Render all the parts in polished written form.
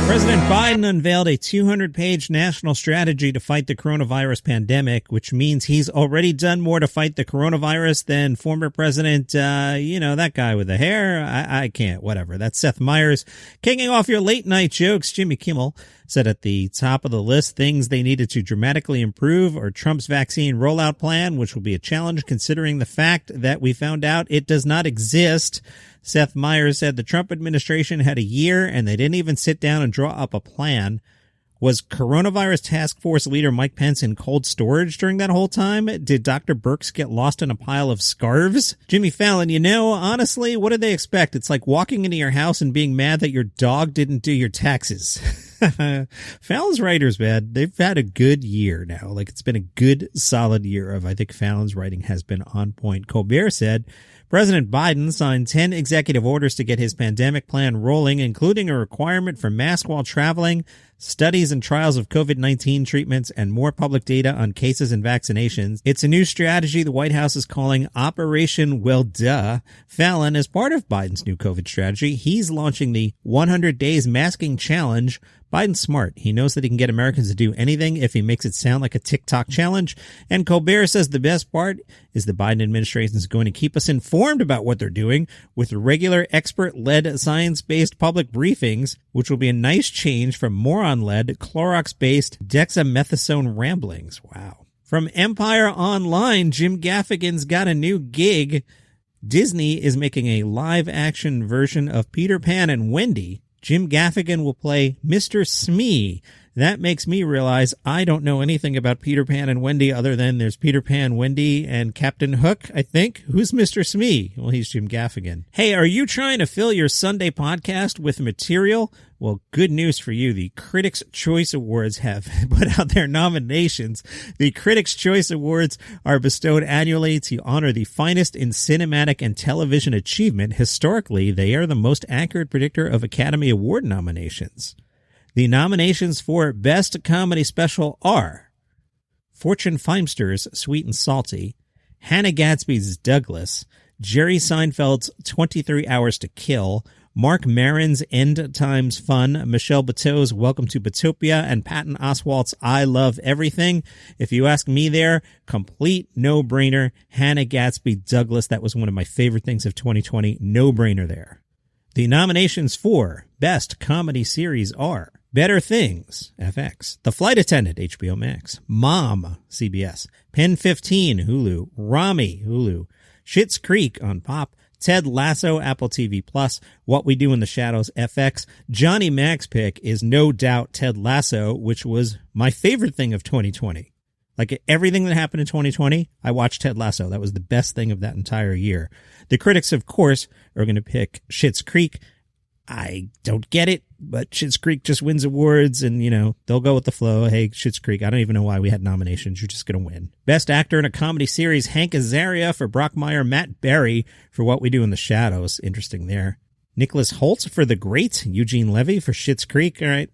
President Biden unveiled a 200-page national strategy to fight the coronavirus pandemic, which means he's already done more to fight the coronavirus than former President, that guy with the hair. I can't, whatever. That's Seth Meyers. Kicking off your late-night jokes, Jimmy Kimmel said at the top of the list things they needed to dramatically improve are Trump's vaccine rollout plan, which will be a challenge considering the fact that we found out it does not exist. Seth Meyers said the Trump administration had a year and they didn't even sit down and draw up a plan. Was coronavirus task force leader Mike Pence in cold storage during that whole time? Did Dr. Birx get lost in a pile of scarves? Jimmy Fallon, honestly, what did they expect? It's like walking into your house and being mad that your dog didn't do your taxes. Fallon's writers, man, they've had a good year now. Like, it's been a good, solid year of, I think Fallon's writing has been on point. Colbert said President Biden signed 10 executive orders to get his pandemic plan rolling, including a requirement for masks while traveling, studies and trials of COVID-19 treatments, and more public data on cases and vaccinations. It's a new strategy the White House is calling Operation Well Duh. Fallon, as part of Biden's new COVID strategy, he's launching the 100 Days Masking Challenge. Biden's smart. He knows that he can get Americans to do anything if he makes it sound like a TikTok challenge. And Colbert says the best part is the Biden administration is going to keep us informed about what they're doing with regular expert-led science-based public briefings, which will be a nice change from moron-led Clorox-based dexamethasone ramblings. Wow. From Empire Online, Jim Gaffigan's got a new gig. Disney is making a live-action version of Peter Pan and Wendy. Jim Gaffigan will play Mr. Smee. That makes me realize I don't know anything about Peter Pan and Wendy other than there's Peter Pan, Wendy, and Captain Hook, I think. Who's Mr. Smee? Well, he's Jim Gaffigan. Hey, are you trying to fill your Sunday podcast with material? Well, good news for you. The Critics' Choice Awards have put out their nominations. The Critics' Choice Awards are bestowed annually to honor the finest in cinematic and television achievement. Historically, they are the most accurate predictor of Academy Award nominations. The nominations for Best Comedy Special are Fortune Feimster's Sweet and Salty, Hannah Gadsby's Douglas, Jerry Seinfeld's 23 Hours to Kill, Marc Maron's End Times Fun, Michelle Buteau's Welcome to Buteaupia, and Patton Oswalt's I Love Everything. If you ask me there, complete no-brainer. Hannah Gadsby Douglas, that was one of my favorite things of 2020. No-brainer there. The nominations for Best Comedy Series are Better Things, FX, The Flight Attendant, HBO Max, Mom, CBS, Pen 15, Hulu, Ramy, Hulu, Schitt's Creek on Pop, Ted Lasso, Apple TV+, What We Do in the Shadows, FX. Johnny Mac's pick is no doubt Ted Lasso, which was my favorite thing of 2020. Like everything that happened in 2020, I watched Ted Lasso. That was the best thing of that entire year. The critics, of course, are going to pick Schitt's Creek. I don't get it, but Schitt's Creek just wins awards and, they'll go with the flow. Hey, Schitt's Creek, I don't even know why we had nominations. You're just going to win. Best Actor in a Comedy Series, Hank Azaria for Brockmire, Matt Berry for What We Do in the Shadows. Interesting there. Nicholas Hoult for The Great, Eugene Levy for Schitt's Creek. All right.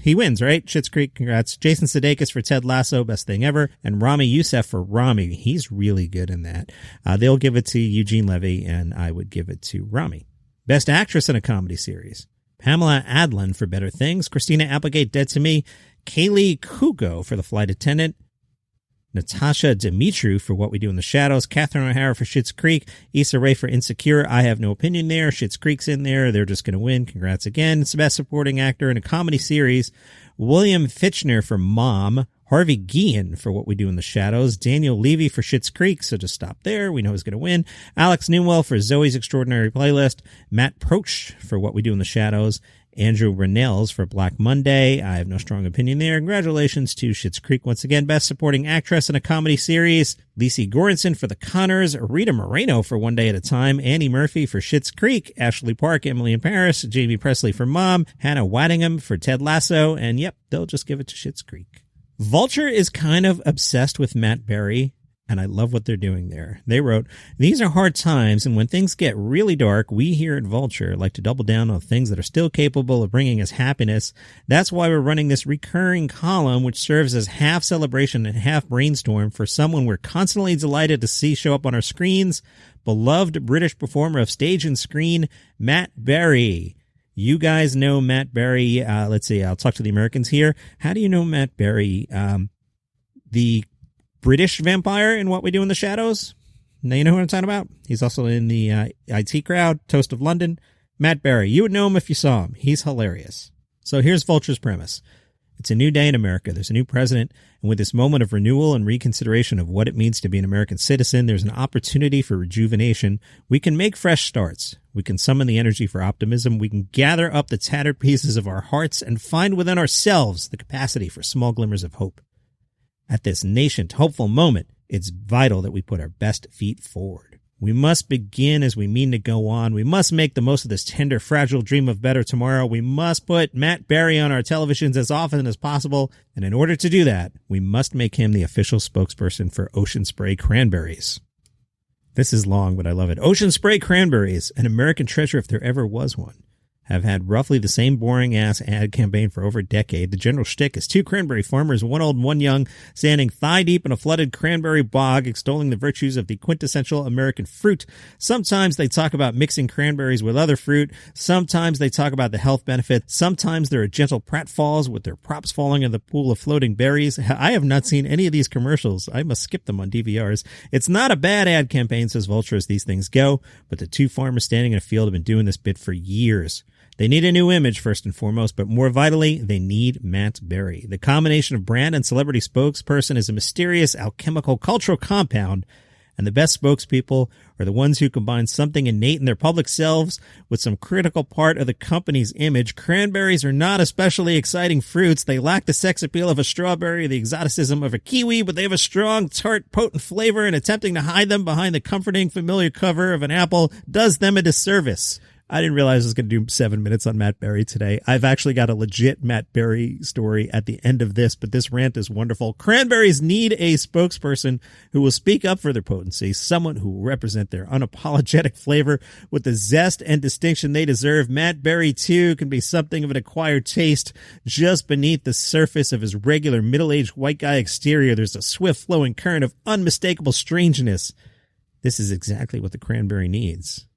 He wins, right? Schitt's Creek, congrats. Jason Sudeikis for Ted Lasso, best thing ever. And Ramy Youssef for Ramy. He's really good in that. They'll give it to Eugene Levy, and I would give it to Ramy. Best Actress in a Comedy Series, Pamela Adlon for Better Things, Christina Applegate, Dead to Me, Kaylee Kugo for The Flight Attendant, Natasha Demetriou for What We Do in the Shadows, Catherine O'Hara for Schitt's Creek, Issa Rae for Insecure. I have no opinion there. Schitt's Creek's in there. They're just going to win. Congrats again. Best Supporting Actor in a Comedy Series, William Fichtner for Mom, Harvey Guillen for What We Do in the Shadows, Daniel Levy for Schitt's Creek, so just stop there. We know he's going to win. Alex Newell for Zoe's Extraordinary Playlist, Matt Proch for What We Do in the Shadows, Andrew Rannells for Black Monday. I have no strong opinion there. Congratulations to Schitt's Creek once again. Best Supporting Actress in a Comedy Series, Lacey Goranson for The Conners, Rita Moreno for One Day at a Time, Annie Murphy for Schitt's Creek, Ashley Park, Emily in Paris, Jamie Presley for Mom, Hannah Waddingham for Ted Lasso, and yep, they'll just give it to Schitt's Creek. Vulture is kind of obsessed with Matt Berry, and I love what they're doing there. They wrote, "These are hard times, and when things get really dark, we here at Vulture like to double down on things that are still capable of bringing us happiness. That's why we're running this recurring column, which serves as half celebration and half brainstorm for someone we're constantly delighted to see show up on our screens, beloved British performer of stage and screen, Matt Berry. You guys know Matt Berry. Let's see. I'll talk to the Americans here. How do you know Matt Berry? The British vampire in What We Do in the Shadows. Now you know who I'm talking about? He's also in the IT Crowd, Toast of London. Matt Berry. You would know him if you saw him. He's hilarious. So here's Vulture's premise. It's a new day in America. There's a new president, and with this moment of renewal and reconsideration of what it means to be an American citizen, there's an opportunity for rejuvenation. We can make fresh starts. We can summon the energy for optimism. We can gather up the tattered pieces of our hearts and find within ourselves the capacity for small glimmers of hope. At this nascent, hopeful moment, it's vital that we put our best feet forward. We must begin as we mean to go on. We must make the most of this tender, fragile dream of better tomorrow. We must put Matt Berry on our televisions as often as possible. And in order to do that, we must make him the official spokesperson for Ocean Spray Cranberries. This is long, but I love it. Ocean Spray Cranberries, an American treasure if there ever was one, have had roughly the same boring-ass ad campaign for over a decade. The general shtick is two cranberry farmers, one old and one young, standing thigh-deep in a flooded cranberry bog, extolling the virtues of the quintessential American fruit. Sometimes they talk about mixing cranberries with other fruit. Sometimes they talk about the health benefits. Sometimes there are gentle pratfalls with their props falling in the pool of floating berries. I have not seen any of these commercials. I must skip them on DVRs. It's not a bad ad campaign, says Vulture, as these things go, but the two farmers standing in a field have been doing this bit for years. They need a new image, first and foremost, but more vitally, they need Matt Berry. The combination of brand and celebrity spokesperson is a mysterious alchemical cultural compound, and the best spokespeople are the ones who combine something innate in their public selves with some critical part of the company's image. Cranberries are not especially exciting fruits. They lack the sex appeal of a strawberry or the exoticism of a kiwi, but they have a strong, tart, potent flavor, and attempting to hide them behind the comforting, familiar cover of an apple does them a disservice. I didn't realize I was going to do 7 minutes on Matt Berry today. I've actually got a legit Matt Berry story at the end of this, but this rant is wonderful. Cranberries need a spokesperson who will speak up for their potency, someone who will represent their unapologetic flavor with the zest and distinction they deserve. Matt Berry, too, can be something of an acquired taste. Just beneath the surface of his regular middle-aged white guy exterior, there's a swift flowing current of unmistakable strangeness. This is exactly what the cranberry needs.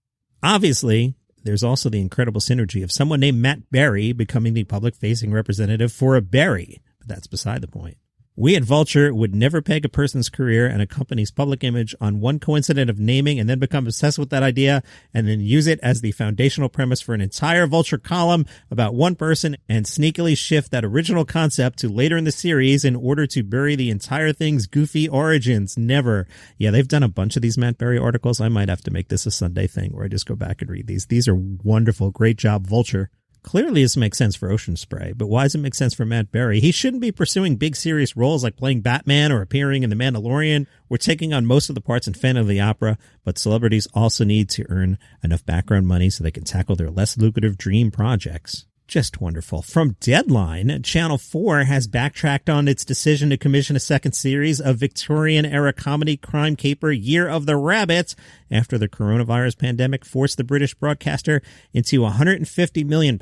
Obviously, there's also the incredible synergy of someone named Matt Berry becoming the public-facing representative for a berry, but that's beside the point. We at Vulture would never peg a person's career and a company's public image on one coincidence of naming and then become obsessed with that idea and then use it as the foundational premise for an entire Vulture column about one person and sneakily shift that original concept to later in the series in order to bury the entire thing's goofy origins. Never. Yeah, they've done a bunch of these Matt Berry articles. I might have to make this a Sunday thing where I just go back and read these. These are wonderful. Great job, Vulture. Clearly, this makes sense for Ocean Spray, but why does it make sense for Matt Berry? He shouldn't be pursuing big, serious roles like playing Batman or appearing in The Mandalorian. We're taking on most of the parts in Phantom of the Opera, but celebrities also need to earn enough background money so they can tackle their less lucrative dream projects. Just wonderful. From Deadline, Channel 4 has backtracked on its decision to commission a second series of Victorian-era comedy crime caper Year of the Rabbit after the coronavirus pandemic forced the British broadcaster into £150 million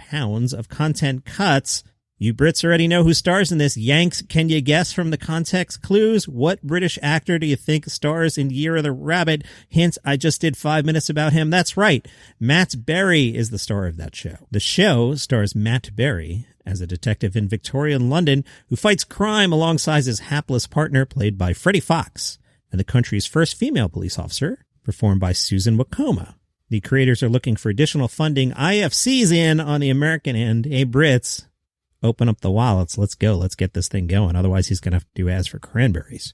of content cuts. You Brits already know who stars in this. Yanks, can you guess from the context clues? What British actor do you think stars in Year of the Rabbit? Hint, I just did 5 minutes about him. That's right. Matt Berry is the star of that show. The show stars Matt Berry as a detective in Victorian London who fights crime alongside his hapless partner, played by Freddie Fox, and the country's first female police officer, performed by Susan Wokoma. The creators are looking for additional funding. IFC's in on the American end. Hey, Brits, open up the wallets. Let's go. Let's get this thing going. Otherwise, he's going to have to do ads for cranberries.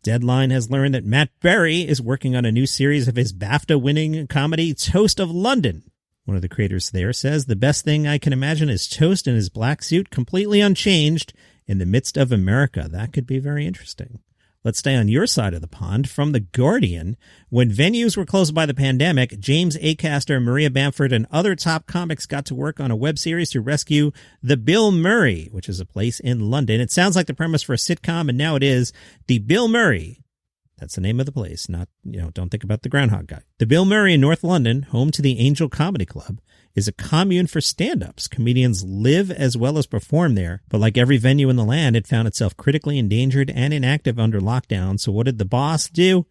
Deadline has learned that Matt Berry is working on a new series of his BAFTA-winning comedy, Toast of London. One of the creators there says, the best thing I can imagine is Toast in his black suit, completely unchanged, in the midst of America. That could be very interesting. Let's stay on your side of the pond. From The Guardian, when venues were closed by the pandemic, James Acaster, Maria Bamford, and other top comics got to work on a web series to rescue the Bill Murray, which is a place in London. It sounds like the premise for a sitcom, and now it is. The Bill Murray, that's the name of the place, not, don't think about the Groundhog Guy. The Bill Murray in North London, home to the Angel Comedy Club, is a commune for stand-ups. Comedians live as well as perform there, but like every venue in the land, it found itself critically endangered and inactive under lockdown. So what did the boss do?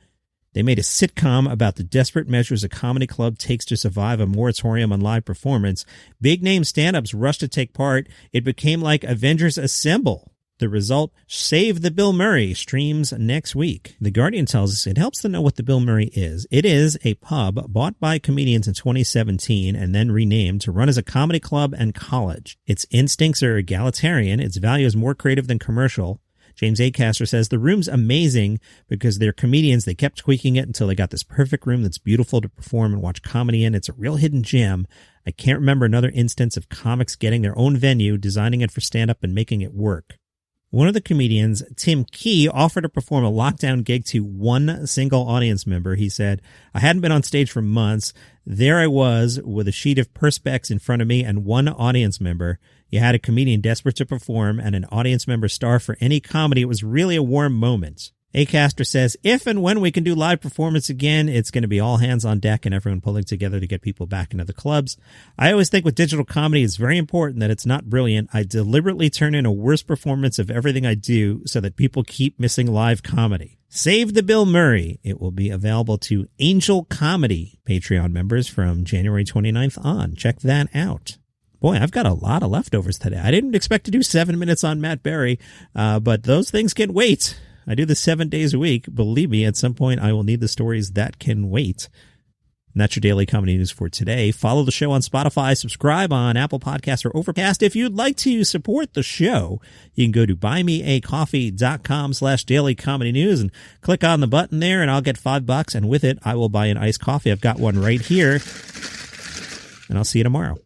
They made a sitcom about the desperate measures a comedy club takes to survive a moratorium on live performance. Big-name stand-ups rushed to take part. It became like Avengers Assemble. The result, Save the Bill Murray, streams next week. The Guardian tells us it helps to know what the Bill Murray is. It is a pub bought by comedians in 2017 and then renamed to run as a comedy club and college. Its instincts are egalitarian. Its value is more creative than commercial. James Acaster says the room's amazing because they're comedians. They kept tweaking it until they got this perfect room that's beautiful to perform and watch comedy in. It's a real hidden gem. I can't remember another instance of comics getting their own venue, designing it for stand-up, and making it work. One of the comedians, Tim Key, offered to perform a lockdown gig to one single audience member. He said, I hadn't been on stage for months. There I was with a sheet of Perspex in front of me and one audience member. You had a comedian desperate to perform and an audience member star for any comedy. It was really a warm moment. Acaster says, if and when we can do live performance again, it's going to be all hands on deck and everyone pulling together to get people back into the clubs. I always think with digital comedy, it's very important that it's not brilliant. I deliberately turn in a worse performance of everything I do so that people keep missing live comedy. Save the Bill Murray. It will be available to Angel Comedy Patreon members from January 29th on. Check that out. Boy, I've got a lot of leftovers today. I didn't expect to do 7 minutes on Matt Berry, but those things can wait. I do this 7 days a week. Believe me, at some point I will need the stories that can wait. And that's your daily comedy news for today. Follow the show on Spotify, subscribe on Apple Podcasts or Overcast. If you'd like to support the show, you can go to buymeacoffee.com/dailycomedynews and click on the button there and I'll get $5. And with it, I will buy an iced coffee. I've got one right here. And I'll see you tomorrow.